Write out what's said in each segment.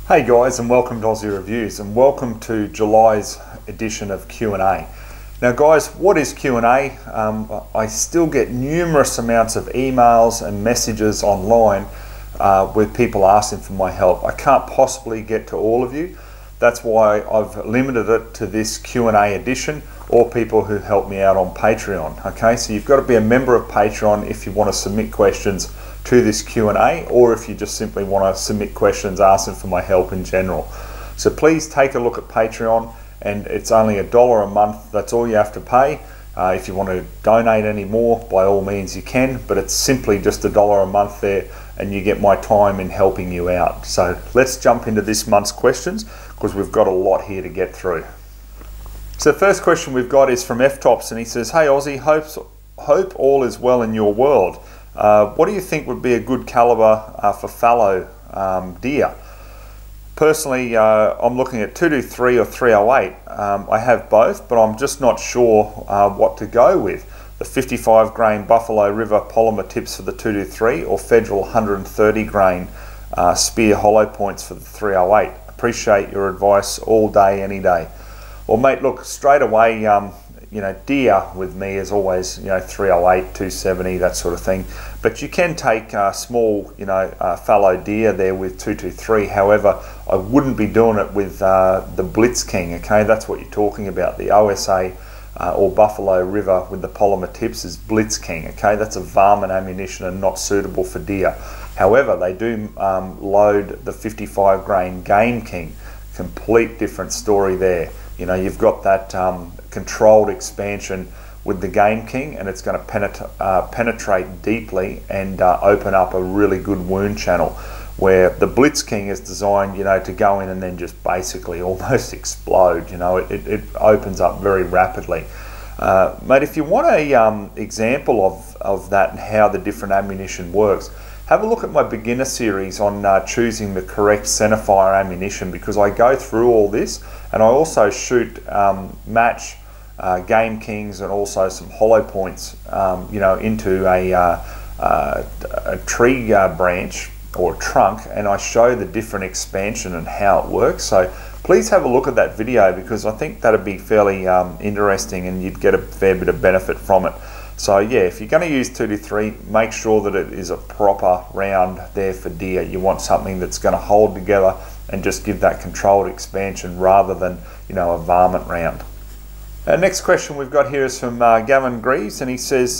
Hey guys, and welcome to Ozzie Reviews, and welcome to July's edition of Q&A. Now guys, what is Q&A? I still get numerous amounts of emails and messages online with people asking for my help. I can't possibly get to all of you. That's why I've limited it to this Q&A edition, or people who help me out on Patreon. Okay, so you've got to be a member of Patreon if you want to submit questions to this Q&A, or if you just simply want to submit questions asking for my help in general. So please take a look at Patreon, and it's only $1 a month. That's all you have to pay. If you want to donate any more, by all means you can, but it's simply just $1 a month there, and you get my time in helping you out. So let's jump into this month's questions, because we've got a lot here to get through. So the first question we've got is from F-Tops, and he says, "Hey Ozzie, hope all is well in your world. What do you think would be a good caliber for fallow deer?" Personally, I'm looking at 223 or 308. I have both, but I'm just not sure what to go with. The 55 grain Buffalo River polymer tips for the 223, or Federal 130 grain spear hollow points for the 308. Appreciate your advice all day, any day. Well mate, look, straight away, deer with me is always, 308, 270, that sort of thing. But you can take small, fallow deer there with 223. However, I wouldn't be doing it with the Blitz King, okay? That's what you're talking about. The OSA or Buffalo River with the polymer tips is Blitz King, okay? That's a varmint ammunition and not suitable for deer. However, they do load the 55 grain Game King. Complete different story there. You've got that controlled expansion with the Game King, and it's going to penetrate deeply and open up a really good wound channel, where the Blitz King is designed, to go in and then just basically almost explode. It opens up very rapidly. Mate, if you want a example of that and how the different ammunition works, have a look at my beginner series on choosing the correct centerfire ammunition, because I go through all this, and I also shoot match Game Kings and also some hollow points, into a tree branch or trunk, and I show the different expansion and how it works. So please have a look at that video, because I think that'd be fairly interesting, and you'd get a fair bit of benefit from it. So yeah, if you're going to use 223, make sure that it is a proper round there for deer. You want something that's going to hold together and just give that controlled expansion, rather than, a varmint round. Next question we've got here is from Gavin Greaves, and he says,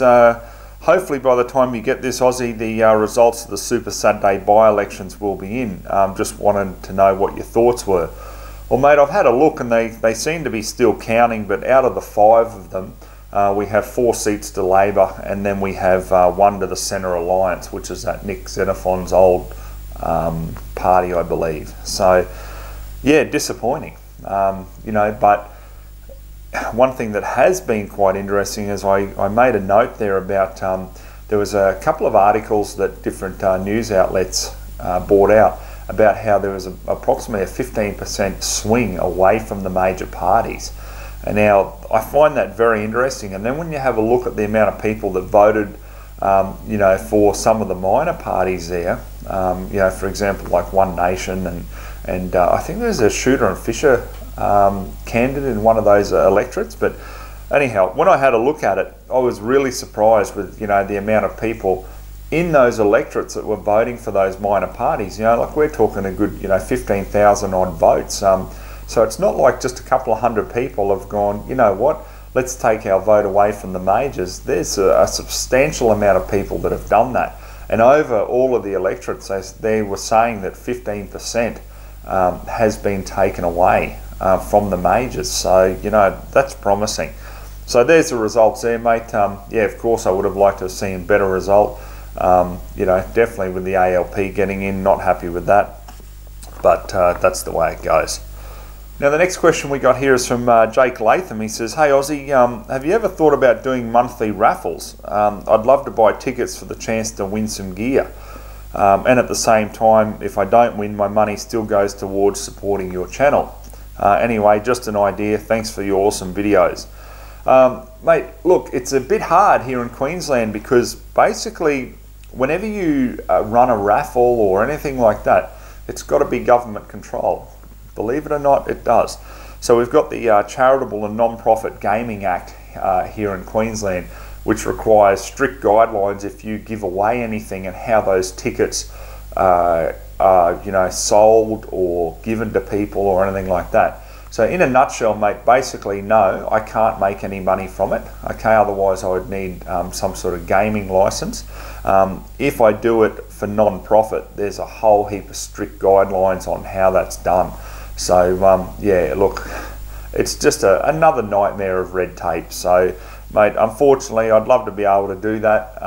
hopefully by the time you get this, Ozzie, the results of the Super Saturday by-elections will be in. Just wanted to know what your thoughts were. Well mate, I've had a look, and they seem to be still counting, but out of the 5 of them, we have 4 seats to Labor, and then we have 1 to the Centre Alliance, which is at Nick Xenophon's old party, I believe. So yeah, disappointing. But one thing that has been quite interesting is I made a note there about, there was a couple of articles that different news outlets brought out about how there was approximately a 15% swing away from the major parties. And now I find that very interesting. And then when you have a look at the amount of people that voted, for some of the minor parties there, for example, like One Nation, and I think there's a Shooter and Fisher candidate in one of those electorates. But anyhow, when I had a look at it, I was really surprised with, the amount of people in those electorates that were voting for those minor parties. Like we're talking a good, 15,000 odd votes. So it's not like just a couple of hundred people have gone, you know what, let's take our vote away from the majors. There's a substantial amount of people that have done that. And over all of the electorates, they were saying that 15% has been taken away from the majors. So, that's promising. So there's the results there, mate. Yeah, of course I would have liked to have seen a better result. Definitely with the ALP getting in, not happy with that. But that's the way it goes. Now the next question we got here is from Jake Latham. He says, "Hey Ozzie, have you ever thought about doing monthly raffles? I'd love to buy tickets for the chance to win some gear. And at the same time, if I don't win, my money still goes towards supporting your channel. Anyway, just an idea. Thanks for your awesome videos." Mate, look, it's a bit hard here in Queensland, because basically whenever you run a raffle or anything like that, it's got to be government controlled. Believe it or not, it does. So we've got the Charitable and Non-Profit Gaming Act here in Queensland, which requires strict guidelines if you give away anything and how those tickets are sold or given to people or anything like that. So in a nutshell, mate, basically no, I can't make any money from it. Okay, otherwise I would need some sort of gaming license. If I do it for non-profit, there's a whole heap of strict guidelines on how that's done. So yeah, look, it's just another nightmare of red tape. So mate, unfortunately, I'd love to be able to do that,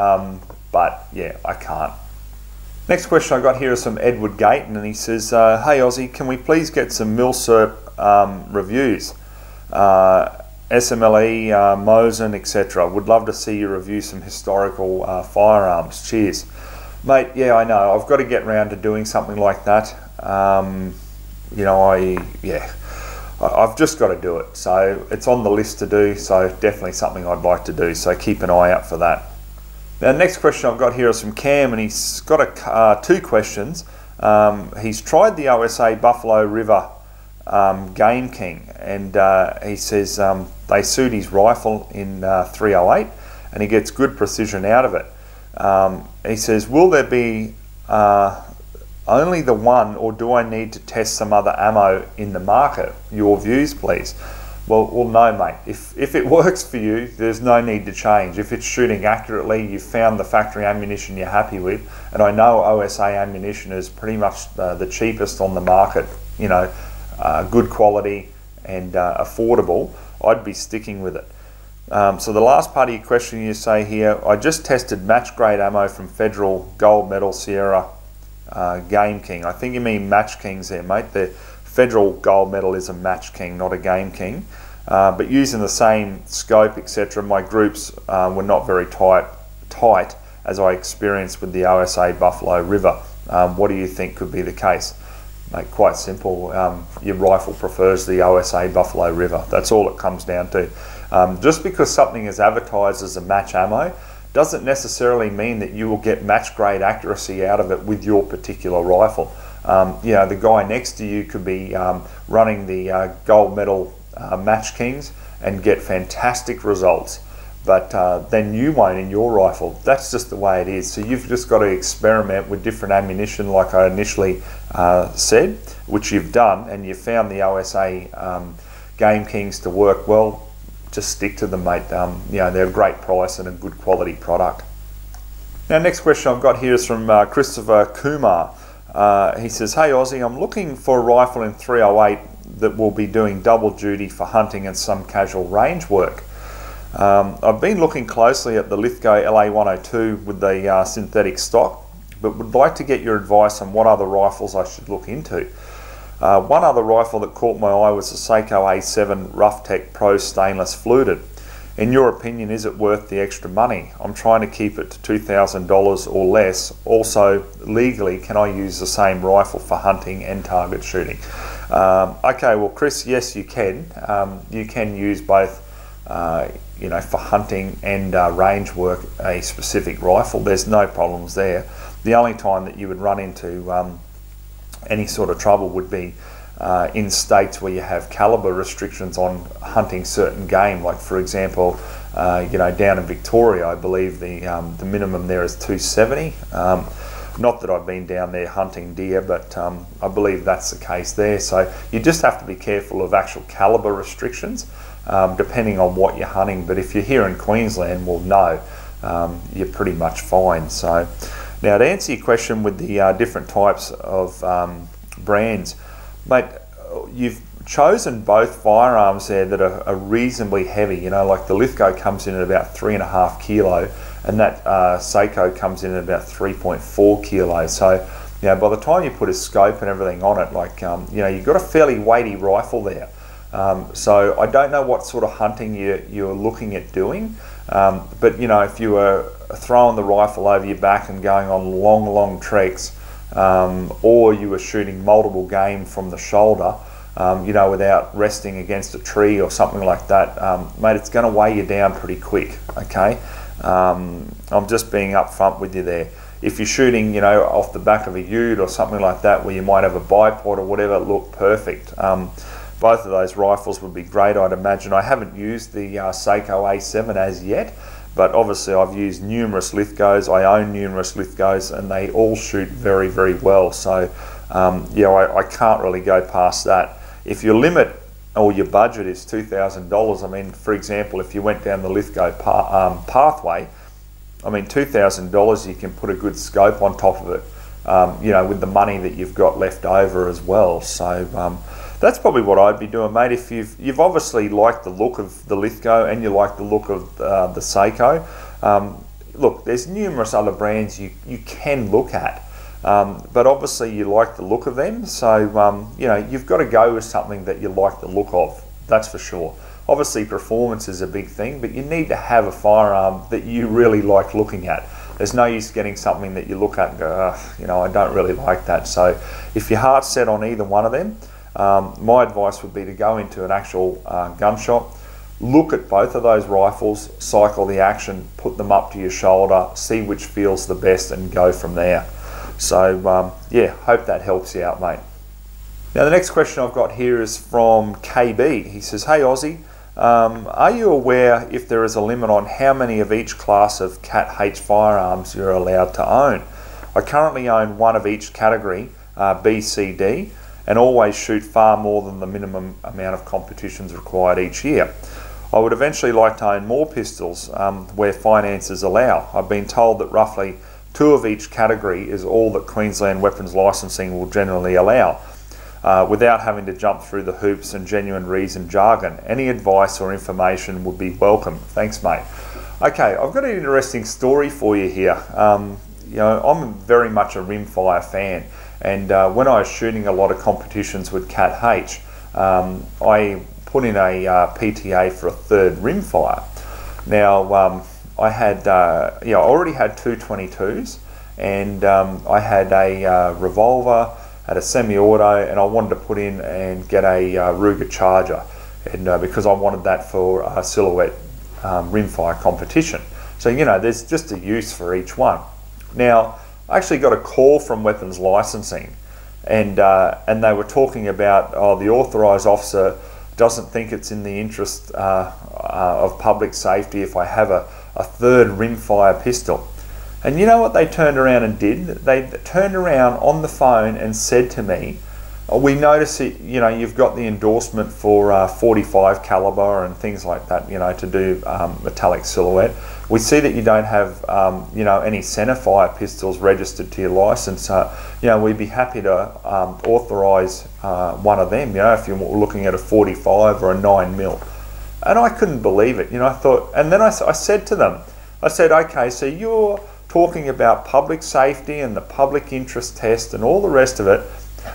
but yeah, I can't. Next question I got here is from Edward Gayton, and he says, hey Ozzie, can we please get some Milsurp reviews? SMLE, Mosin, etc. Would love to see you review some historical firearms. Cheers. Mate, yeah, I know. I've got to get round to doing something like that. I've just got to do it. So it's on the list to do, so definitely something I'd like to do. So keep an eye out for that. Now, the next question I've got here is from Cam, and he's got two questions. He's tried the OSA Buffalo River Game King, and he says they suit his rifle in 308, and he gets good precision out of it. He says, will there be only the one, or do I need to test some other ammo in the market? Your views, please. Well, no, mate. If it works for you, there's no need to change. If it's shooting accurately, you've found the factory ammunition you're happy with, and I know OSA ammunition is pretty much the cheapest on the market, you know, good quality and affordable, I'd be sticking with it. So the last part of your question, you say here, I just tested match grade ammo from Federal Gold Medal Sierra Game King. I think you mean Match Kings there, mate. The Federal Gold Medal is a Match King, not a Game King. But using the same scope, etc., my groups were not very tight as I experienced with the OSA Buffalo River. What do you think could be the case? Mate, quite simple. Your rifle prefers the OSA Buffalo River. That's all it comes down to. Just because something is advertised as a match ammo doesn't necessarily mean that you will get match grade accuracy out of it with your particular rifle. You know, the guy next to you could be running the Gold Medal Match Kings and get fantastic results, but then you won't in your rifle. That's just the way it is. So you've just got to experiment with different ammunition, like I initially said, which you've done, and you've found the OSA Game Kings to work well. Just stick to them, mate. You know, they're a great price and a good quality product. Now, next question I've got here is from Christopher Kumar. He says, hey Ozzie, I'm looking for a rifle in 308 that will be doing double duty for hunting and some casual range work. I've been looking closely at the Lithgow LA102 with the synthetic stock, but would like to get your advice on what other rifles I should look into. One other rifle that caught my eye was the Seiko A7 Rough Tech Pro Stainless Fluted. In your opinion, is it worth the extra money? I'm trying to keep it to $2,000 or less. Also, legally, can I use the same rifle for hunting and target shooting? Okay, well, Chris, yes, you can. You can use both, you know, for hunting and range work, a specific rifle. There's no problems there. The only time that you would run into any sort of trouble would be in states where you have caliber restrictions on hunting certain game, like for example, you know, down in Victoria, I believe the minimum there is 270. Not that I've been down there hunting deer, but I believe that's the case there. So you just have to be careful of actual caliber restrictions, depending on what you're hunting. But if you're here in Queensland, well, no, you're pretty much fine. So now to answer your question with the different types of brands, mate, you've chosen both firearms there that are reasonably heavy. You know, like the Lithgow comes in at about 3.5 kilo, and that Seiko comes in at about 3.4 kilos. So, you know, by the time you put a scope and everything on it, like, you know, you've got a fairly weighty rifle there. So I don't know what sort of hunting you're looking at doing, but, you know, if you were throwing the rifle over your back and going on long treks, or you were shooting multiple game from the shoulder, you know, without resting against a tree or something like that, mate, it's going to weigh you down pretty quick, okay? I'm just being upfront with you there. if you're shooting, you know, off the back of a ute or something like that, where you might have a bipod or whatever, look perfect. Both of those rifles would be great, I'd imagine. I haven't used the Seiko A7 as yet, but obviously I've used numerous Lithgos. I own numerous Lithgos, and they all shoot very, very well. So yeah, I can't really go past that. If your limit or your budget is $2,000, I mean, for example, if you went down the Lithgo pathway, I mean, $2,000, you can put a good scope on top of it, you know, with the money that you've got left over as well. So that's probably what I'd be doing, mate. If you've obviously liked the look of the Lithgo and you like the look of the Seiko, look, there's numerous other brands you can look at, but obviously you like the look of them. So you know, you've got to go with something that you like the look of. That's for sure. Obviously, performance is a big thing, but you need to have a firearm that you really like looking at. There's no use getting something that you look at and go, you know, I don't really like that. So if your heart's set on either one of them, my advice would be to go into an actual gun shop, look at both of those rifles, cycle the action, put them up to your shoulder, see which feels the best, and go from there. So yeah, hope that helps you out, mate. Now the next question I've got here is from KB. He says, hey Ozzie, are you aware if there is a limit on how many of each class of Cat H firearms you're allowed to own? I currently own one of each category, B, C, D, and always shoot far more than the minimum amount of competitions required each year. I would eventually like to own more pistols where finances allow. I've been told that roughly 2 of each category is all that Queensland weapons licensing will generally allow, without having to jump through the hoops and genuine reason jargon. Any advice or information would be welcome. Thanks, mate. Okay, I've got an interesting story for you here. You know, I'm very much a rimfire fan, and when I was shooting a lot of competitions with Cat H, I put in a PTA for a 3rd rimfire. Now, I had, you know, I already had 2 22s, and I had a revolver, had a semi-auto, and I wanted to put in and get a Ruger Charger, and because I wanted that for a silhouette rimfire competition. So, you know, there's just a use for each one. Now, I actually got a call from weapons licensing, and they were talking about, oh, the authorised officer doesn't think it's in the interest of public safety if I have a 3rd rimfire pistol. And you know what they turned around and did? They turned around on the phone and said to me, oh, we notice it, you know, you've got the endorsement for 45 caliber and things like that, you know, to do metallic silhouette. We see that you don't have, you know, any centerfire pistols registered to your license. You know, we'd be happy to authorise one of them, you know, if you're looking at a 45 or a 9mm. And I couldn't believe it, you know, I thought, and then I said to them, I said, okay, so you're talking about public safety and the public interest test and all the rest of it.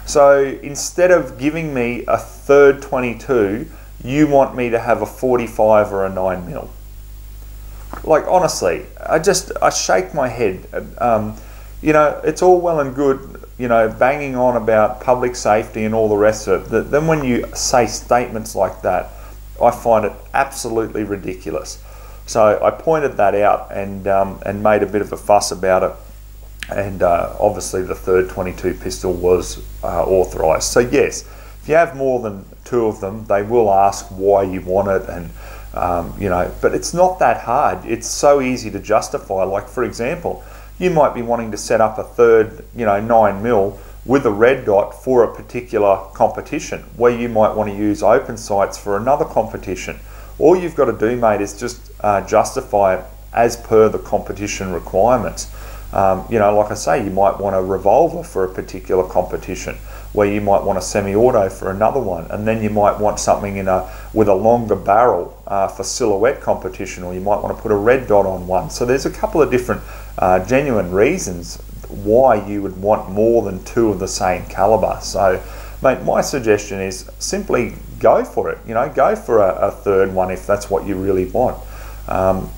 So instead of giving me a 3rd 22, you want me to have a 45 or a 9mm. Like, honestly, I shake my head. You know, it's all well and good, you know, banging on about public safety and all the rest of it. Then when you say statements like that, I find it absolutely ridiculous. So I pointed that out and made a bit of a fuss about it. And obviously the 3rd 22 pistol was authorised. So yes, if you have more than 2 of them, they will ask why you want it, and you know, but it's not that hard. It's so easy to justify. Like, for example, you might be wanting to set up a 3rd, you know, 9mm with a red dot for a particular competition, where you might want to use open sights for another competition. All you've got to do, mate, is just justify it as per the competition requirements. You know, like I say, you might want a revolver for a particular competition, where you might want a semi-auto for another one, and then you might want something with a longer barrel for silhouette competition, or you might want to put a red dot on one. So there's a couple of different genuine reasons why you would want more than 2 of the same caliber. So, mate, my suggestion is simply go for it. You know, go for a 3rd one if that's what you really want.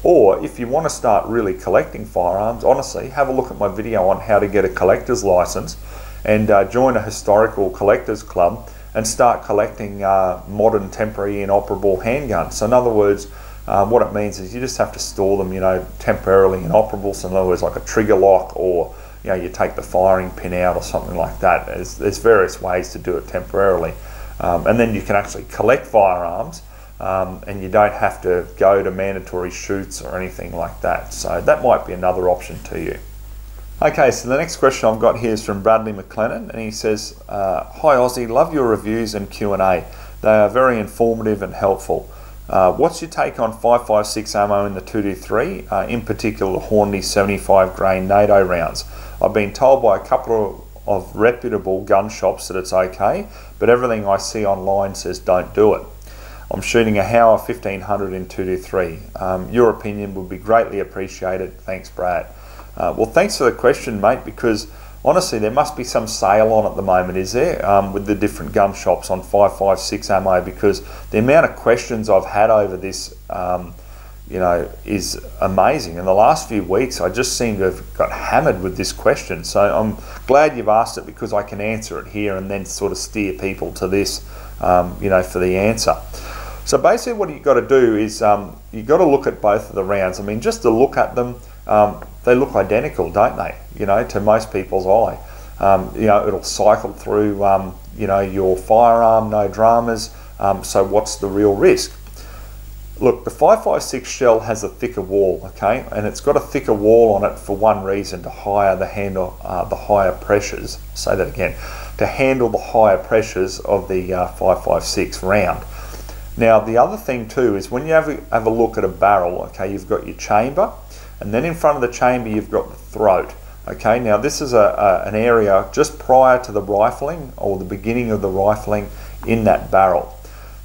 Or if you want to start really collecting firearms, honestly, have a look at my video on how to get a collector's license, and join a historical collectors club and start collecting modern temporary inoperable handguns. So in other words, What it means is you just have to store them, you know, temporarily inoperable. So in other words, like a trigger lock, or you know, you take the firing pin out or something like that. There's various ways to do it temporarily, and then you can actually collect firearms, and you don't have to go to mandatory shoots or anything like that. So that might be another option to you. Okay, so the next question I've got here is from Bradley McLennan, and he says, "Hi Ozzie, love your reviews and Q&A. They are very informative and helpful. What's your take on 5.56 ammo in the 223, in particular the Hornady 75 grain NATO rounds? I've been told by a couple of reputable gun shops that it's okay, but everything I see online says don't do it. I'm shooting a Hauer 1500 in 223. Your opinion would be greatly appreciated. Thanks, Brad." Well, thanks for the question, mate, because honestly, there must be some sale on at the moment, is there, with the different gun shops on 5.56 ammo, because the amount of questions I've had over this, you know, is amazing. In the last few weeks, I just seem to have got hammered with this question. So I'm glad you've asked it, because I can answer it here and then sort of steer people to this, you know, for the answer. So basically what you've got to do is you've got to look at both of the rounds. I mean, just to look at them, they look identical, don't they? You know, to most people's eye. You know, it'll cycle through, you know, your firearm, no dramas. So what's the real risk? Look, the 5.56 shell has a thicker wall, okay, and it's got a thicker wall on it for one reason: to handle the higher pressures. Say that again, to handle the higher pressures of the 5.56 round. Now, the other thing too is when you have a look at a barrel, okay, you've got your chamber, and then in front of the chamber you've got the throat. Okay, now this is an area just prior to the rifling, or the beginning of the rifling in that barrel.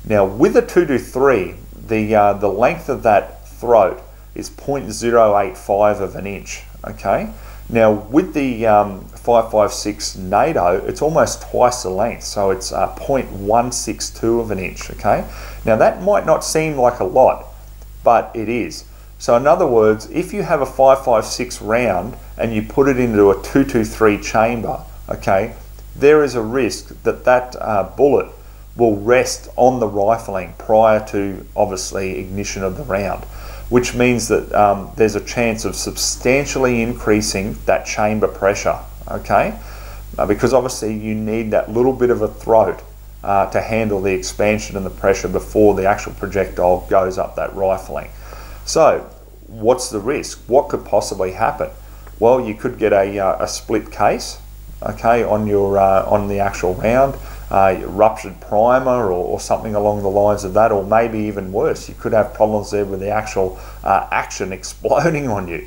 Now with a 223, the length of that throat is 0.085 of an inch. Okay, now with the 5.56 NATO, it's almost twice the length, so it's 0.162 of an inch. Okay, now that might not seem like a lot, but it is. So in other words, if you have a 5.56 round and you put it into a 223 chamber, okay, there is a risk that that bullet will rest on the rifling prior to, obviously, ignition of the round, which means that there's a chance of substantially increasing that chamber pressure, okay, because obviously you need that little bit of a throat to handle the expansion and the pressure before the actual projectile goes up that rifling. So what's the risk? What could possibly happen? Well, you could get a split case, okay, on your on the actual round, ruptured primer, or something along the lines of that, or maybe even worse, you could have problems there with the actual action exploding on you.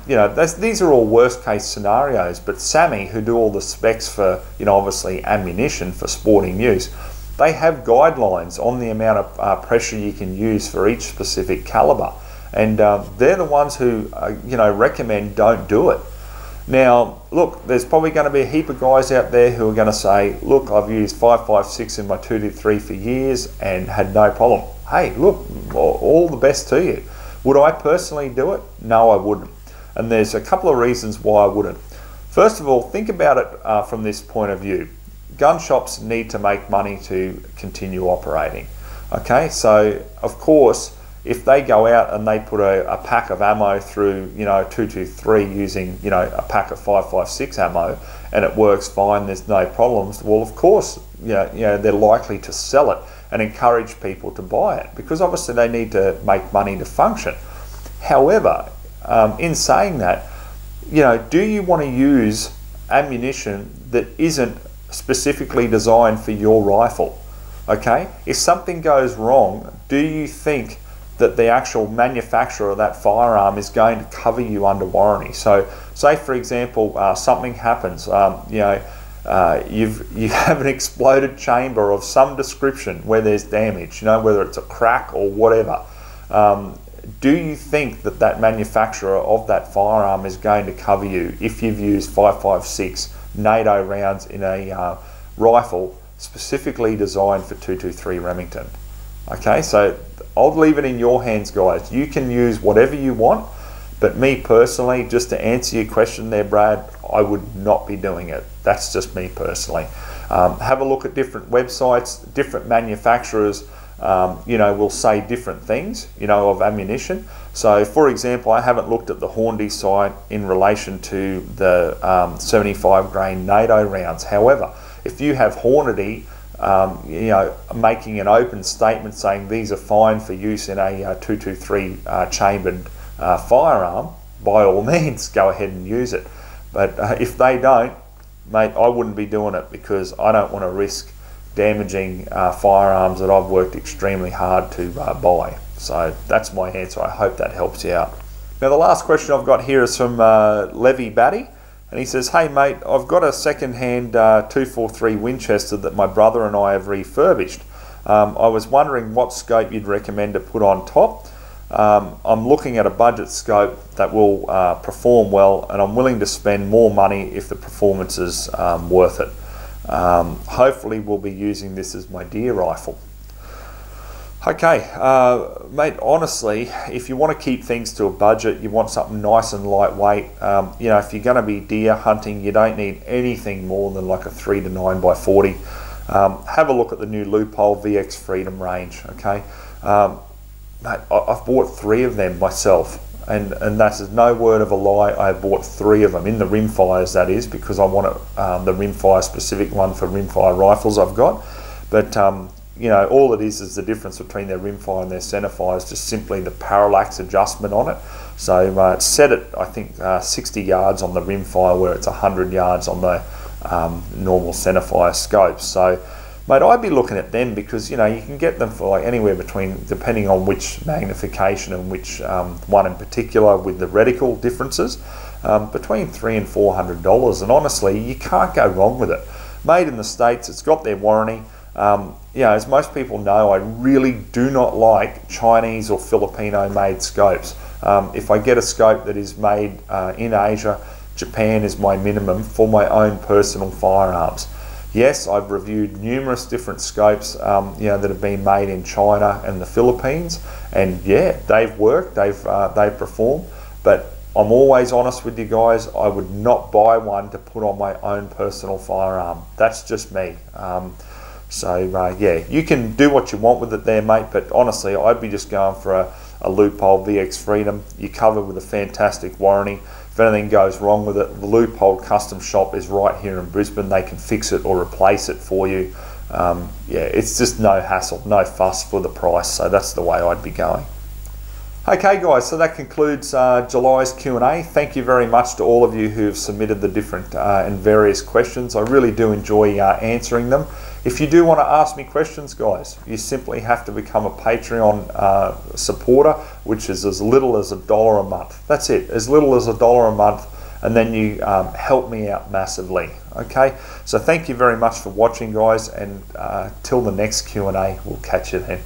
You know, these are all worst case scenarios, but SAMI, who do all the specs for, you know, obviously ammunition for sporting use, they have guidelines on the amount of pressure you can use for each specific caliber, and they're the ones who you know, recommend don't do it. Now look, there's probably going to be a heap of guys out there who are going to say, look, I've used 5.56 in my 223 for years and had no problem. Hey, look, all the best to you. Would I personally do it? No, I wouldn't. And there's a couple of reasons why I wouldn't. First of all, think about it from this point of view. Gun shops need to make money to continue operating. Okay, so of course, if they go out and they put a pack of ammo through, you know, 223 using, you know, a pack of 5.56 ammo, and it works fine, there's no problems, well, of course, you know, they're likely to sell it and encourage people to buy it, because obviously they need to make money to function. However, in saying that, you know, do you want to use ammunition that isn't specifically designed for your rifle? Okay, if something goes wrong, do you think that the actual manufacturer of that firearm is going to cover you under warranty? So say for example, something happens, you know, you have an exploded chamber of some description where there's damage, you know, whether it's a crack or whatever. Do you think that that manufacturer of that firearm is going to cover you if you've used 5.56 NATO rounds in a rifle specifically designed for 223 Remington? Okay, so I'll leave it in your hands, guys. You can use whatever you want, but me personally, just to answer your question there, Brad, I would not be doing it. That's just me personally. Have a look at different websites, different manufacturers, you know, will say different things, you know, of ammunition. So for example, I haven't looked at the Hornady site in relation to the 75 grain NATO rounds. However, if you have Hornady, you know, making an open statement saying these are fine for use in a 223 chambered firearm, by all means go ahead and use it. But if they don't, mate, I wouldn't be doing it, because I don't want to risk damaging firearms that I've worked extremely hard to buy. So that's my answer. I hope that helps you out. Now the last question I've got here is from Levy Batty, and he says, hey mate, I've got a second-hand 243 Winchester that my brother and I have refurbished. I was wondering what scope you'd recommend to put on top. I'm looking at a budget scope that will perform well, and I'm willing to spend more money if the performance is worth it. Hopefully we'll be using this as my deer rifle. Okay, mate, honestly, if you want to keep things to a budget, you want something nice and lightweight, you know, if you're going to be deer hunting, you don't need anything more than like a 3 to 9x40. Have a look at the new Loophole VX Freedom range, okay? Mate, I've bought 3 of them myself, and that's no word of a lie. I bought 3 of them in the rimfires, that is, because I want the rimfire specific one for rimfire rifles I've got. But you know, all it is the difference between their rimfire and their centerfire is just simply the parallax adjustment on it. So it's set at, I think, 60 yards on the rimfire, where it's 100 yards on the normal centerfire scopes. So mate, I'd be looking at them, because you know, you can get them for like anywhere between, depending on which magnification and which one in particular with the reticle differences, between $300 and $400. And honestly, you can't go wrong with it. Made in the States, it's got their warranty. You know, as most people know, I really do not like Chinese or Filipino made scopes. If I get a scope that is made in Asia, Japan is my minimum for my own personal firearms. Yes, I've reviewed numerous different scopes, you know, that have been made in China and the Philippines, and yeah, they've worked, they've performed. But I'm always honest with you guys. I would not buy one to put on my own personal firearm. That's just me. Yeah, you can do what you want with it there, mate. But honestly, I'd be just going for a Loophole VX Freedom. You're covered with a fantastic warranty. If anything goes wrong with it, the Loophole Custom Shop is right here in Brisbane. They can fix it or replace it for you. Yeah, it's just no hassle, no fuss for the price. So that's the way I'd be going. Okay guys, so that concludes July's Q&A. Thank you very much to all of you who have submitted the different and various questions. I really do enjoy answering them. If you do want to ask me questions, guys, you simply have to become a Patreon supporter, which is as little as $1 a month. That's it, as little as $1 a month, and then you help me out massively. Okay, so thank you very much for watching, guys, and till the next Q&A, we'll catch you then.